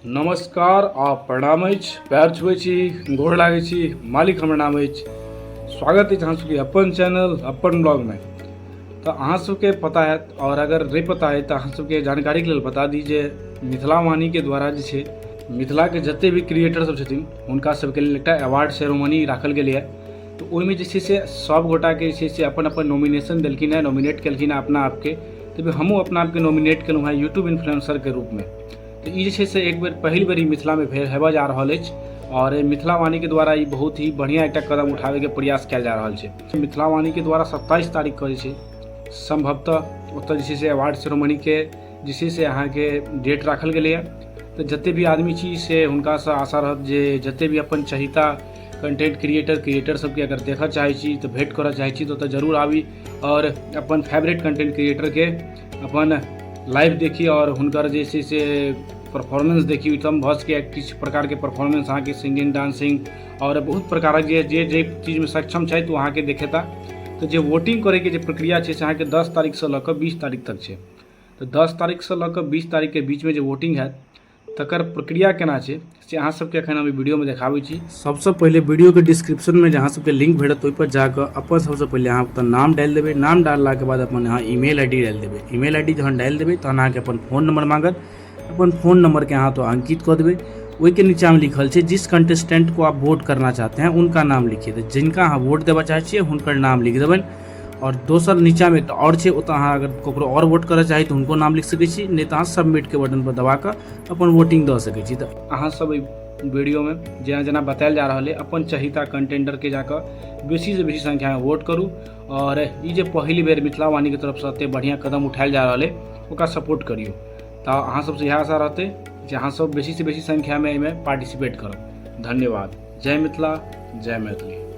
नमस्कार आ प्रणाम अछि। पैर छुए छी, गोड़ लागै छी। मालिक हमर नाम अछि। स्वागत अछि अहाँ सबके अपन चैनल अपन ब्लॉग में। तो अहाँ सबके पता है और अगर नहीं पता है तो अहाँ सबके जानकारी के लिए बता दी जे मिथिला वाणी के द्वारा जे छै मिथिला के जते भी क्रिएटर सब छथिन हुनका सबके लेल एकटा अवार्ड सेरेमनी राखल गेलै है। तो ओहिमे जे छै से सब गोटा के जे छै से अपन अपन नॉमिनेशन देलखिन है, नॉमिनेट केलखिन है अपना आपके। तो हमहूँ अपना आपके नॉमिनेट केलहुँ है यूट्यूब इन्फ्लुएंसर के रूप में। तो ये जे छै से एक बेर पहिल बेर मिथिला में हेबऽ जा रहल अछि और मिथिला वाणी के द्वारा ये बहुत ही बढ़िया एक कदम उठावे के प्रयास कयल जा रहल छै। मिथिला वाणी के द्वारा 27 तारीख के जे छै संभवतः ओतऽ जे छै से अवार्ड सेरेमनी के जे छै से अहाँके डेट राखल गेलै है। तो जते भी आदमी छी से हुनकासँ आशा रहत जे जते भी अपन चहिता कंटेंट क्रिएटर सबके अगर देखऽ चाहै छी तो भेंट करऽ चाहै छी तो ओतऽ जरूर आबी और अपन फेवरेट कंटेंट क्रिएटर के अपन लाइव देखी और हुनकर जे छै से परफॉर्मेंस देखी। एकदम भस के किछु प्रकार के परफॉर्मेंस अहाँके सिंगिंग डांसिंग और बहुत प्रकारक जे चीज में सक्षम छै तो अहाँके देखेता। तो जे वोटिंग करे के जे प्रक्रिया छै से अहाँके 10 तारीख से लऽ कऽ 20 तारीख तक छै। तो 10 तारीख से लऽ कऽ 20 तारीख के बीच में जे वोटिंग हैत तकर प्रक्रिया केना छै से अहाँ सबके एखन हम वीडियो में देखाबै छी। सबसे पहले वीडियो के डिस्क्रिप्शन में जहाँ सबके लिंक भेटत ओहि पर जाकर अपन सबसे पहले अहाँ अपन नाम डालि देबै। नाम डालला के बाद अपन अहाँ ईमेल आईडी डालि देबै। ईमेल आईडी जहन डालि देबै तहन अहाँके अपन फोन नंबर मांगत। अपन फोन नंबर के अहाँ तो अंकित कर देबै। वही के नीचा में लिखल छै जिस कंटेस्टेंट को आप वोट करना चाहते हैं उनका नाम लिखिए। तो जिनका अहाँ वोट देबऽ चाहै छियै हुनकर नाम लिख देबनि। और दोसर नीचा में एकटा और छै ओतऽ अहाँ अगर ककरो और वोट करऽ चाही तो हुनको नाम लिख सकै छी, नहीं तो अहाँ सबमिट के बटन पर दबा कऽ अपन वोटिंग दऽ सकै छी। तो अहाँ सब वीडियो में जेना जेना बतायल जा रहल है अपन चहिता कंटेंटर के जाकर बेसी से बेसी संख्या में वोट करू और ई जे पहिल बेर मिथिला वाणी के तरफ से एते बढ़िया कदम उठायल जा रहल है ओकरा सपोर्ट करियो। तो अहाँ सबसे इएह आशा रहते जे अहाँ सब बेसी से बेसी संख्या में एहिमे पार्टिसिपेट करब। धन्यवाद। जय मिथिला, जय मैथिली।